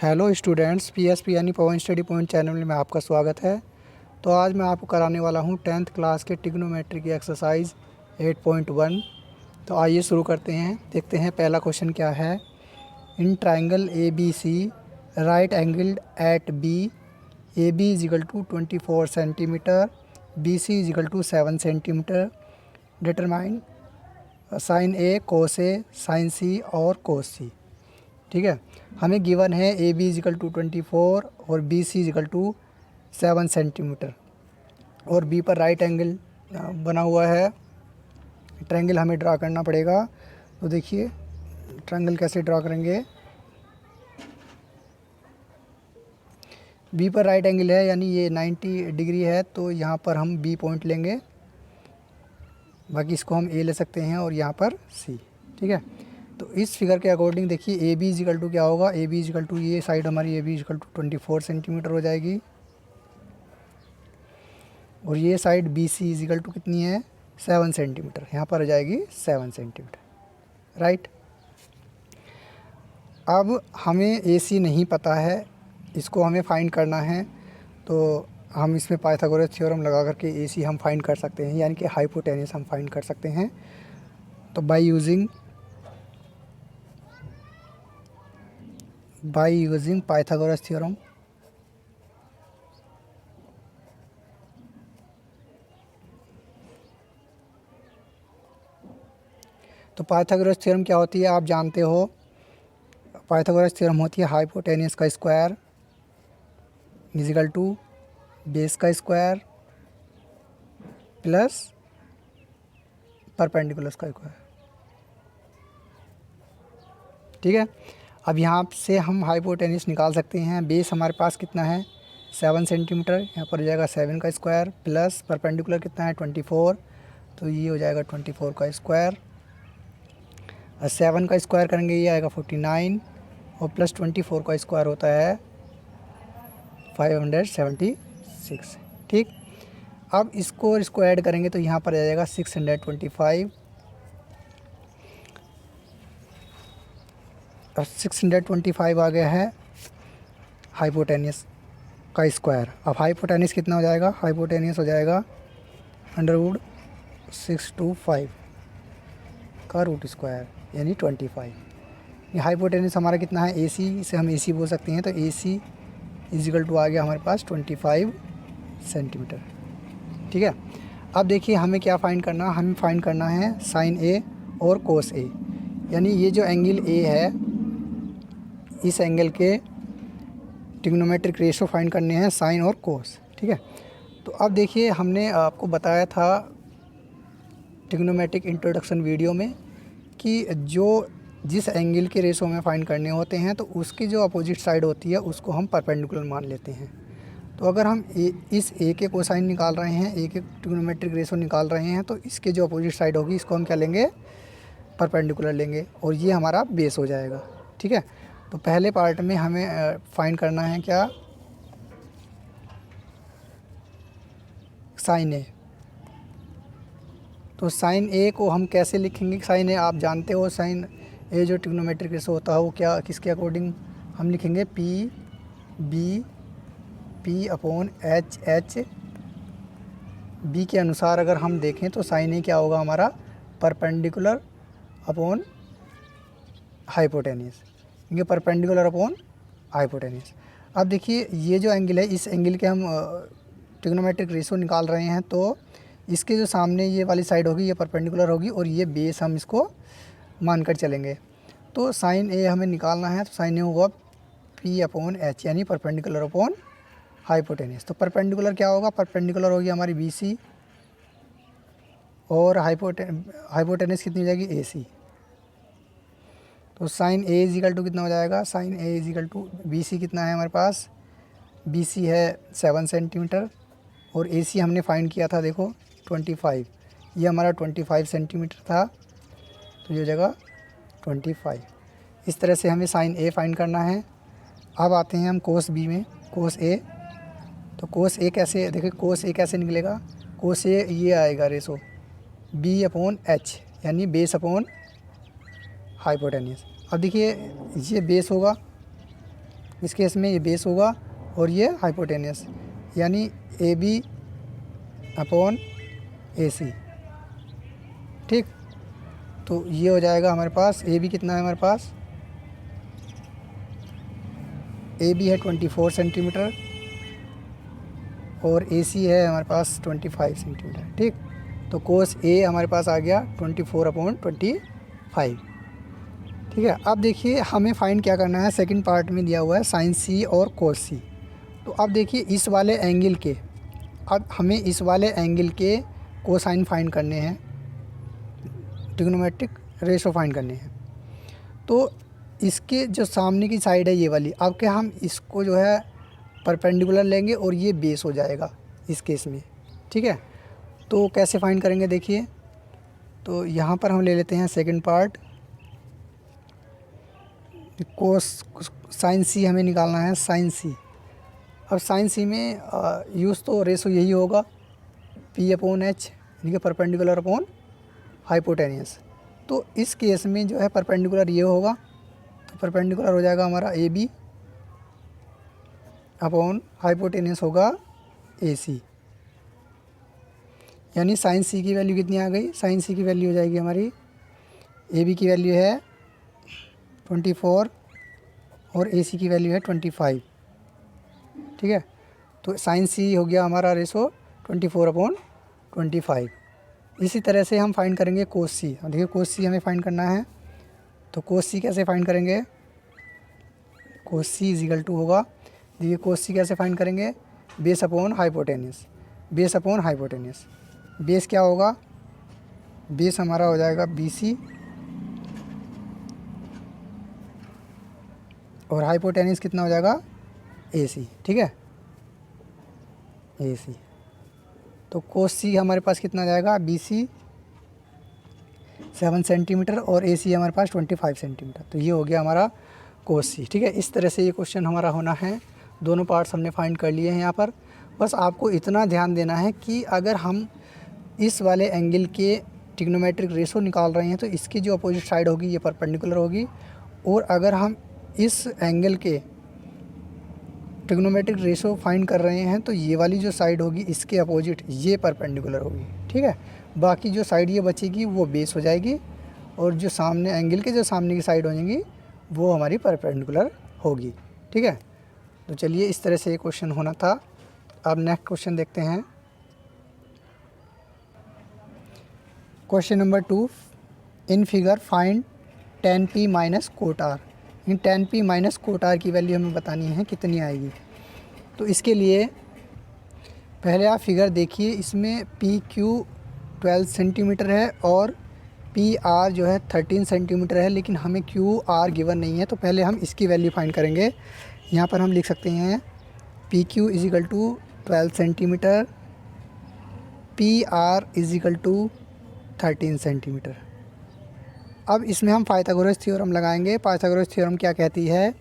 Hello students, PSP यानी पवन study point channel में आपका स्वागत है। तो आज मैं आपको कराने वाला हूं 10th क्लास के ट्रिग्नोमेट्री की एक्सरसाइज 8.1। तो आइए शुरू करते हैं। देखते हैं पहला क्वेश्चन क्या है। In triangle A B C right angled at B, A B is equal to 24 centimetre, B C is equal to 7 centimetre. Determine sine A, cos A, sine C और कोस सी। ठीक है, हमें गिवन है ए B equal to 24 और B C equal to 7 centimetre और B पर right angle बना हुआ है। ट्रायंगल हमें ड्रा करना पड़ेगा। तो देखिए ट्रायंगल कैसे ड्रा करेंगे। बी पर राइट एंगल है यानी ये 90 डिग्री है, तो यहाँ पर हम बी पॉइंट लेंगे, बाकी इसको हम ए ले सकते हैं और यहाँ पर सी। ठीक है, तो इस फिगर के अकॉर्डिंग देखिए ए बी इजिकल टू क्या होगा। ए बी इजिकल टू ये साइड हमारी A B equal to 24 centimetre हो जाएगी और ये side B C equal to कितनी है 7 सेंटीमीटर, यहाँ पर हो जाएगी 7 सेंटीमीटर। राइट, अब हमें ए सी नहीं पता है, इसको हमें फाइंड करना है। तो हम इसमें पाइथागोरस थ्योरम लगा करके ए सी हम फाइंड कर सकते हैं, यानी कि हाइपोटेनस हम फाइंड कर सकते हैं। तो बाय यूजिंग पाइथागोरस थ्योरम, तो पाइथागोरस थ्योरम क्या होती है आप जानते हो। पाइथागोरस थ्योरम होती है हाइपोटेनस का स्क्वायर इजिकल टू बेस का स्क्वायर प्लस परपेंडिकुलर का स्क्वायर। ठीक है, अब यहाँ से हम हाइपोटेनस निकाल सकते हैं। बेस हमारे पास कितना है 7 सेंटीमीटर, यहाँ पर हो जाएगा 7 का स्क्वायर प्लस परपेंडिकुलर कितना है 24, तो ये हो जाएगा 24 का स्क्वायर। और 7 का स्क्वायर करेंगे ये आएगा 49 और प्लस 24 का स्क्वायर होता है 576। ठीक, अब इसको ऐड करेंगे तो यहाँ पर आ जाएगा 625 और 625 आ गया है हाइपोटेनस का स्क्वायर। अब हाइपोटेनस कितना हो जाएगा, हाइपोटेनस हो जाएगा अंडरवुड 625 का रूट स्क्वायर यानी 25। ये हाइपोटेनस हमारा कितना है ए सी, इसे हम ए सी बोल सकते हैं। तो ए सी इजिकल टू आ गया हमारे पास 25 सेंटीमीटर। ठीक है, अब देखिए हमें क्या फाइंड करना, हमें फाइंड करना है साइन ए और कोस ए, यानी ये जो एंगल ए है इस एंगल के ट्रिग्नोमेट्रिक रेशो फाइंड करने हैं साइन और कोस। ठीक है, तो अब देखिए हमने आपको बताया था ट्रिग्नोमेट्रिक इंट्रोडक्शन वीडियो में कि जिस एंगल के रेशो में फाइंड करने होते हैं तो उसकी जो अपोजिट साइड होती है उसको हम परपेंडिकुलर मान लेते हैं। तो अगर हम इस ए के कोसाइन निकाल रहे हैं, ए के ट्रिग्नोमेट्रिक रेशो निकाल रहे हैं, तो इसके जो अपोजिट साइड होगी इसको हम क्या लेंगे परपेंडिकुलर लेंगे और ये हमारा बेस हो जाएगा। ठीक है, तो पहले पार्ट में हमें फाइंड करना है क्या साइन ए। तो साइन ए को हम कैसे लिखेंगे, साइन ए आप जानते हो, साइन ए जो ट्रिग्नोमेट्रिक रेशो होता है वो क्या किसके अकॉर्डिंग हम लिखेंगे P B P upon H H B के अनुसार अगर हम देखें तो साइन ए क्या होगा हमारा परपेंडिकुलर अपॉन हाइपोटेनस, ये परपेंडिकुलर अपॉन हाइपोटेनस। अब देखिए ये जो एंगल है इस एंगल के हम ट्रिग्नोमेट्रिक रेशो निकाल रहे हैं, तो इसके जो सामने ये वाली साइड होगी ये परपेंडिकुलर होगी और ये बेस हम इसको मानकर चलेंगे। तो साइन ए हमें निकालना है, तो साइन ए होगा पी अपॉन एच यानी परपेंडिकुलर अपॉन हाइपोटेनस। तो परपेंडिकुलर क्या होगा, परपेंडिकुलर होगी हमारी बी सी और हाइपोटेनस कितनी हो जाएगी ए सी। तो साइन ए इजिकल टू कितना हो जाएगा, sine A equal to B C कितना है हमारे पास, बी सी है 7 सेंटीमीटर और ए सी हमने फाइंड किया था देखो 25, ये हमारा 25 सेंटीमीटर था, तो ये जगह 25। इस तरह से हमें साइन ए फाइंड करना है। अब आते हैं हम कोस बी में, कोस ए। तो कोस ए कैसे, देखिए कोस ए कैसे निकलेगा, कोस ए ये आएगा रेशो बी अपॉन एच यानी बेस अपॉन हाइपोटेनस। अब देखिए ये बेस होगा इस केस में ये बेस होगा और ये हाइपोटेनियस, यानी ए बी अपॉन ए सी। ठीक, तो ये हो जाएगा हमारे पास ए बी कितना है हमारे पास, ए बी है 24 सेंटीमीटर और ए सी है हमारे पास 25 सेंटीमीटर। ठीक, तो कोस ए हमारे पास आ गया 24/25। ठीक है, अब देखिए हमें फाइंड क्या करना है, सेकंड पार्ट में दिया हुआ है साइन सी और कोस सी। तो अब देखिए इस वाले एंगल के, अब हमें इस वाले एंगल के कोसाइन फाइंड करने हैं, ट्रिग्नोमेट्रिक रेशो फाइंड करने हैं। तो इसके जो सामने की साइड है ये वाली, अब क्या हम इसको जो है परपेंडिकुलर लेंगे और ये बेस हो जाएगा इस केस में। ठीक है, तो कैसे फाइंड करेंगे देखिए, तो यहाँ पर हम ले लेते हैं सेकंड पार्ट, कोस साइन सी हमें निकालना है, साइन सी। अब साइन सी में यूज़ तो रेशो यही होगा पी अपॉन एच, यानी कि परपेंडिकुलर अपॉन हाइपोटेनियस। तो इस केस में जो है परपेंडिकुलर ये होगा, तो परपेंडिकुलर हो जाएगा हमारा ए बी अपॉन हाइपोटेनियस होगा ए सी, यानी साइन सी की वैल्यू कितनी आ गई, साइन सी की वैल्यू हो जाएगी हमारी, ए बी की वैल्यू है 24 और ए सी की वैल्यू है 25। ठीक है, तो साइन सी हो गया हमारा रेशो 24/25। इसी तरह से हम फाइंड करेंगे कोस सी। अब देखिए कोस सी हमें फाइंड करना है, तो कोस सी कैसे फाइंड करेंगे, कोस सी इज इक्वल टू होगा, देखिए कोस सी कैसे फाइंड करेंगे, base upon hypotenuse, base upon hypotenuse. Base क्या होगा, बेस हमारा हो जाएगा बी सी और हाइपोटेनियस कितना हो जाएगा ए सी। ठीक है, ए सी, तो कोस सी हमारे पास कितना आ जाएगा, बी सी 7 सेंटीमीटर और ए सी हमारे पास 25 सेंटीमीटर। तो ये हो गया हमारा कोस सी। ठीक है, इस तरह से ये क्वेश्चन हमारा होना है। दोनों पार्ट्स हमने फाइंड कर लिए हैं यहाँ पर। बस आपको इतना ध्यान देना है कि अगर हम इस वाले एंगल के ट्रिग्नोमेट्रिक रेशो निकाल रहे हैं तो इसकी जो अपोजिट साइड होगी ये परपेंडिकुलर होगी, और अगर हम इस एंगल के ट्रिग्नोमेट्रिक रेशो फाइंड कर रहे हैं तो ये वाली जो साइड होगी इसके अपोजिट ये परपेंडिकुलर होगी। ठीक है, बाकी जो साइड ये बचेगी वो बेस हो जाएगी और जो सामने एंगल के जो सामने की साइड हो जाएंगी वो हमारी परपेंडिकुलर होगी। ठीक है, तो चलिए इस तरह से ये क्वेश्चन होना था। अब नेक्स्ट क्वेश्चन देखते हैं। Question number 2, in figure find tan p minus cot R. In tan p minus cot R की वैल्यू हमें बतानी है कितनी आएगी। तो इसके लिए पहले आप फिगर देखिए, इसमें पी क्यू 12 सेंटीमीटर है और पी आर जो है 13 सेंटीमीटर है, लेकिन हमें क्यू आर गिवन नहीं है। तो पहले हम इसकी वैल्यू फाइंड करेंगे। यहाँ पर हम लिख सकते हैं P Q is equal to 12 centimetre, P R is equal to 13 centimetre. अब इसमें हम पाइथागोरस थ्योरम लगाएंगे। पाइथागोरस थ्योरम क्या कहती है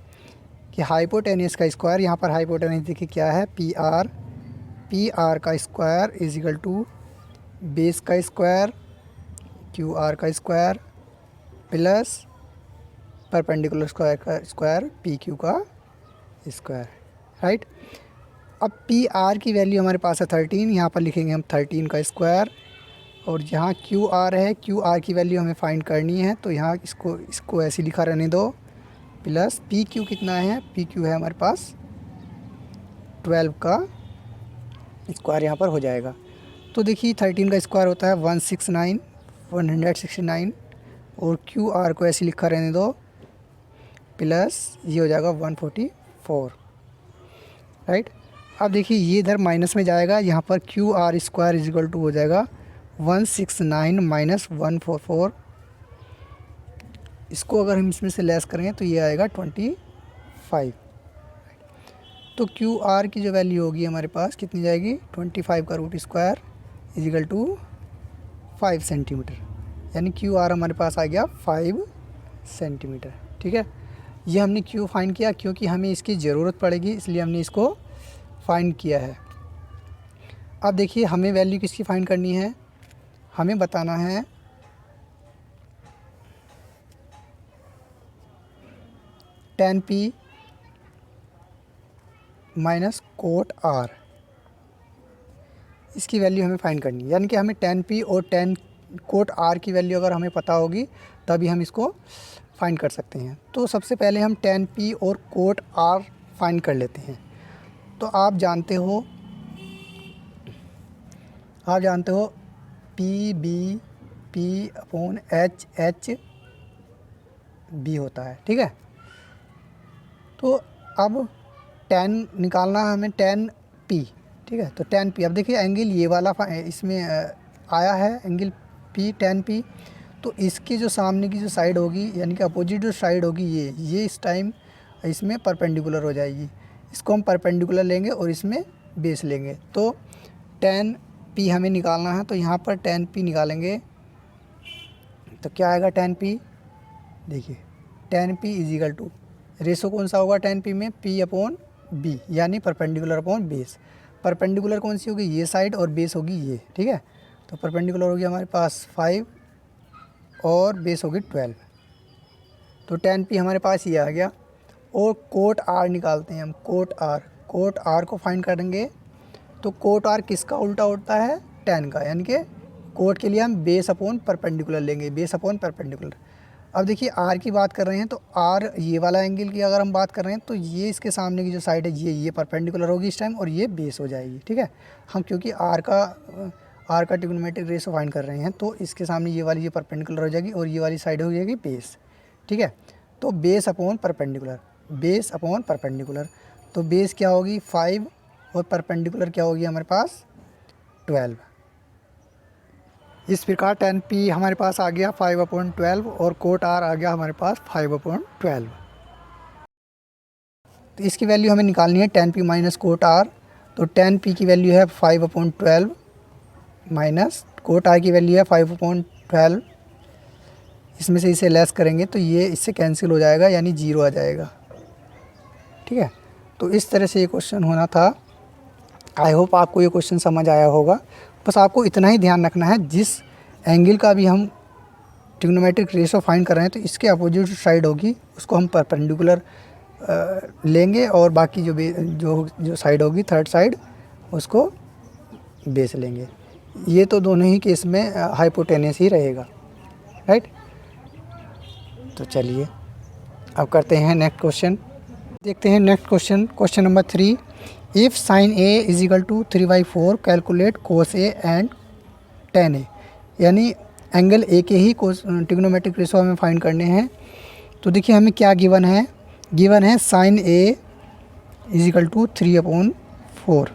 कि हाइपोटेनियस का स्क्वायर, यहाँ पर हाइपोटेनियस देखिए क्या है, पी आर का square is equal to base का स्क्वायर क्यू आर का स्क्वायर प्लस परपेंडिकुलर स्क्वायर का स्क्वायर पी क्यू का स्क्वायर। राइट, अब पी आर की वैल्यू हमारे पास है 13, यहाँ पर लिखेंगे हम 13 का स्क्वायर, और जहाँ क्यू आर है, क्यू आर की वैल्यू हमें फाइंड करनी है, तो यहाँ इसको ऐसे लिखा रहने दो, प्लस पी क्यू कितना है, पी क्यू है हमारे पास 12 का स्क्वायर यहाँ पर हो जाएगा। तो देखिए 13 का स्क्वायर होता है 169 और क्यू आर को ऐसे लिखा रहने दो, प्लस ये हो जाएगा 144। राइट, अब देखिए ये इधर माइनस में जाएगा, यहाँ पर Q R square is equal to हो जाएगा 169 माइनस 144। इसको अगर हम इसमें से लेस करें तो ये आएगा 25। तो क्यू आर की जो वैल्यू होगी हमारे पास कितनी जाएगी, 25 का root square is equal to 5 centimetre, यानी क्यू आर हमारे पास आ गया 5 सेंटीमीटर। ठीक है, ये हमने क्यों फाइंड किया, क्योंकि हमें इसकी ज़रूरत पड़ेगी, इसलिए हमने इसको फाइंड किया है। अब देखिए हमें वैल्यू किसकी फाइंड करनी है, हमें बताना है tan p minus cot R, इसकी वैल्यू हमें फाइंड करनी है। यानी कि हमें tan P और tan कोट आर की वैल्यू अगर हमें पता होगी तभी हम इसको फाइंड कर सकते हैं। तो सबसे पहले हम tan P और कोट आर फाइंड कर लेते हैं। तो आप जानते हो P B P upon H H B होता है, ठीक है। तो अब tan निकालना है हमें tan P, ठीक है। तो tan P, अब देखिए एंगल ये वाला इसमें आया है एंगल P, tan P। तो इसकी जो सामने की जो साइड होगी यानी कि अपोजिट जो साइड होगी ये इस टाइम इसमें परपेंडिकुलर हो जाएगी। इसको हम परपेंडिकुलर लेंगे और इसमें बेस लेंगे। तो tan P हमें निकालना है, तो यहाँ पर tan P निकालेंगे तो क्या आएगा tan P, देखिए tan P is equal to, ratio कौन सा होगा tan P में, P अपॉन B, यानी परपेंडिकुलर अपॉन बेस। परपेंडिकुलर कौन सी होगी, ये साइड, और बेस होगी ये, ठीक है। तो परपेंडिकुलर होगी हमारे पास 5 और बेस होगी 12। तो tan P हमारे पास ये आ गया। और कोट R निकालते हैं हम, कोट R को फाइंड करेंगे। तो कोट R किसका उल्टा होता है, tan का, यानी कि कोट के लिए हम बेस अपॉन परपेंडिकुलर लेंगे, बेस अपॉन परपेंडिकुलर। अब देखिए R की बात कर रहे हैं तो R ये वाला एंगल की अगर हम बात कर रहे हैं तो ये इसके सामने की जो साइड है ये परपेंडिकुलर होगी इस टाइम, और ये बेस हो जाएगी, ठीक है। हम क्योंकि R का ट्रिग्नोमेट्रिक रेशो फाइंड कर रहे हैं तो इसके सामने ये वाली परपेंडिकुलर हो जाएगी और ये वाली साइड हो जाएगी बेस, ठीक है। तो बेस अपॉन परपेंडिकुलर, तो बेस क्या होगी 5 और परपेंडिकुलर क्या होगी हमारे पास 12। इस प्रकार tan P हमारे पास आ गया 5/12 और कोट R आ गया हमारे पास 5/12। तो इसकी वैल्यू हमें निकालनी है tan P minus coat R। तो tan P की वैल्यू है 5/12 माइनस कोट R की वैल्यू है 5/12। इसमें से इसे लेस करेंगे तो ये इससे कैंसिल हो जाएगा, यानी 0 आ जाएगा, ठीक है। तो इस तरह से ये क्वेश्चन होना था। आई होप आपको ये क्वेश्चन समझ आया होगा। बस आपको इतना ही ध्यान रखना है, जिस एंगल का भी हम ट्रिग्नोमेट्रिक रेशो फाइंड कर रहे हैं तो इसके अपोजिट साइड होगी उसको हम परपेंडिकुलर लेंगे, और बाकी जो साइड होगी थर्ड साइड उसको बेस लेंगे। ये तो दोनों ही केस में हाइपोटेनस ही रहेगा, राइट। तो चलिए अब करते हैं नेक्स्ट क्वेश्चन, देखते हैं next question number 3। If sine A is equal to 3/4 calculate cos A and tan A, यानी एंगल A के ही ट्रिग्नोमेट्रिक रेशो हमें फाइंड करने हैं। तो देखिए हमें क्या गिवन है sine A is equal to 3/4।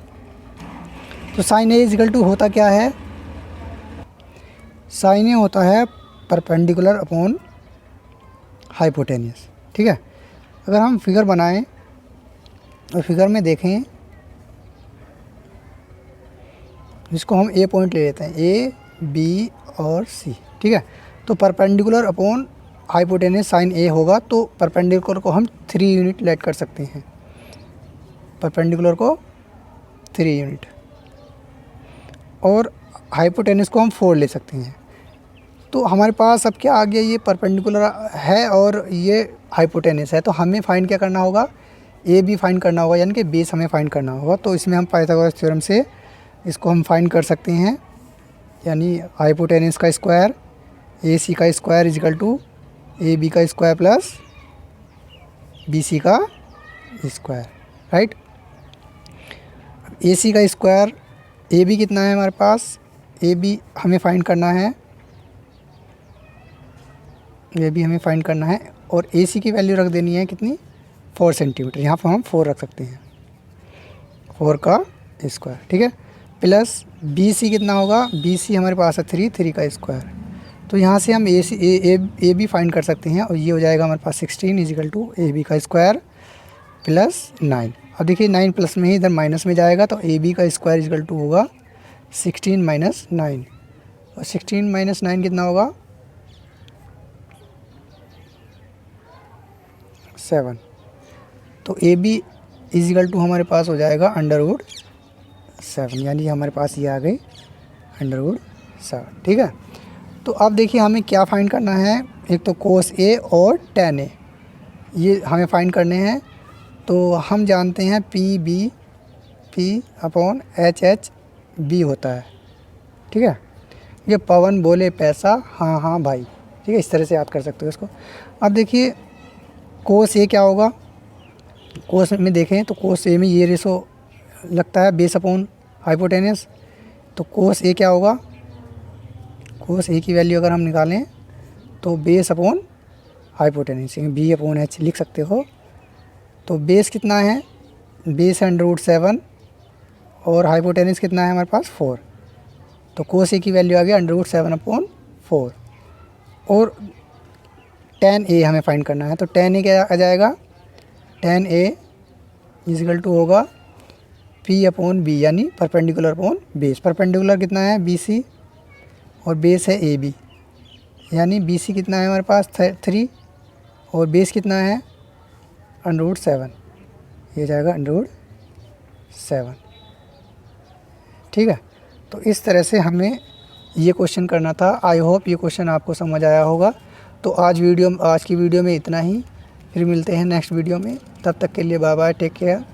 तो sine A is equal to होता क्या है, साइन A होता है परपेंडिकुलर अपॉन हाइपोटेनियस, ठीक है। अगर हम फिगर बनाएं और फिगर में देखें, इसको हम A पॉइंट ले लेते हैं, A B और C, ठीक है। तो perpendicular upon hypotenuse sine A होगा, तो परपेंडिकुलर को हम 3 यूनिट लेट कर सकते हैं, परपेंडिकुलर को 3 यूनिट, और हाइपोटेनस को हम 4 ले सकते हैं। तो हमारे पास अब क्या आ गया, ये परपेंडिकुलर है और ये हाइपोटेनस है। तो हमें फाइंड क्या करना होगा, ए बी फाइंड करना होगा, यानी कि बेस हमें फाइंड करना होगा। तो इसमें हम पाइथागोरस थ्योरम से इसको हम फाइंड कर सकते हैं, यानी हाइपोटेनस का स्क्वायर ए सी का square is equal to A B का स्क्वायर प्लस बी सी का स्क्वायर, राइट। ए सी का स्क्वायर, ए बी कितना है हमारे पास, ए बी हमें फाइंड करना है, ये भी हमें फाइंड करना है, और ए सी की वैल्यू रख देनी है कितनी, 4 सेंटीमीटर। यहाँ पर हम 4 रख सकते हैं, 4 का स्क्वायर, ठीक है। प्लस बी सी कितना होगा, बी सी हमारे पास है 3 का स्क्वायर। तो यहाँ से हम ए बी फाइंड कर सकते हैं, और ये हो जाएगा हमारे पास 16 is equal to A B का स्क्वायर प्लस 9। अब देखिए 9 प्लस में ही इधर माइनस में जाएगा, तो ए बी का स्क्वायर इज इक्वल टू होगा 16 माइनस 9, और 16 माइनस 9 कितना होगा 7। तो ए बी इजिकल टू हमारे पास हो जाएगा √7, यानी हमारे पास ये आ गई √7, ठीक है। तो अब देखिए हमें क्या फाइंड करना है, एक तो कोस ए और tan ए, ये हमें फाइंड करने हैं। तो हम जानते हैं P/H/B होता है, ठीक है। ये पवन बोले पैसा, हाँ हाँ भाई, ठीक है। इस तरह से याद कर सकते हो इसको। अब देखिए कोस ए क्या होगा, कोस में देखें तो कोस ए में ये रेशो लगता है बेस अपॉन हाइपोटेनस। तो कोस ए क्या होगा, कोस ए की वैल्यू अगर हम निकालें तो बेस अपॉन हाइपोटेनस, B/H लिख सकते हो। तो बेस कितना है, बेस है √7 और हाइपोटेनस कितना है हमारे पास 4। तो कोस ए की वैल्यू आ गया √7/4। और tan A हमें फाइंड करना है। तो tan A क्या आ जाएगा, tan A इजिकल टू होगा P/B, यानी परपेंडिकुलर अपॉन बेस। परपेंडिकुलर कितना है BC और बेस है AB, यानी BC कितना है हमारे पास 3 और बेस कितना है √7, ये जाएगा √7, ठीक है। तो इस तरह से हमें ये क्वेश्चन करना था। आई होप ये क्वेश्चन आपको समझ आया होगा। तो आज की वीडियो में इतना ही, फिर मिलते हैं नेक्स्ट वीडियो में। तब तक के लिए बाय बाय, टेक केयर।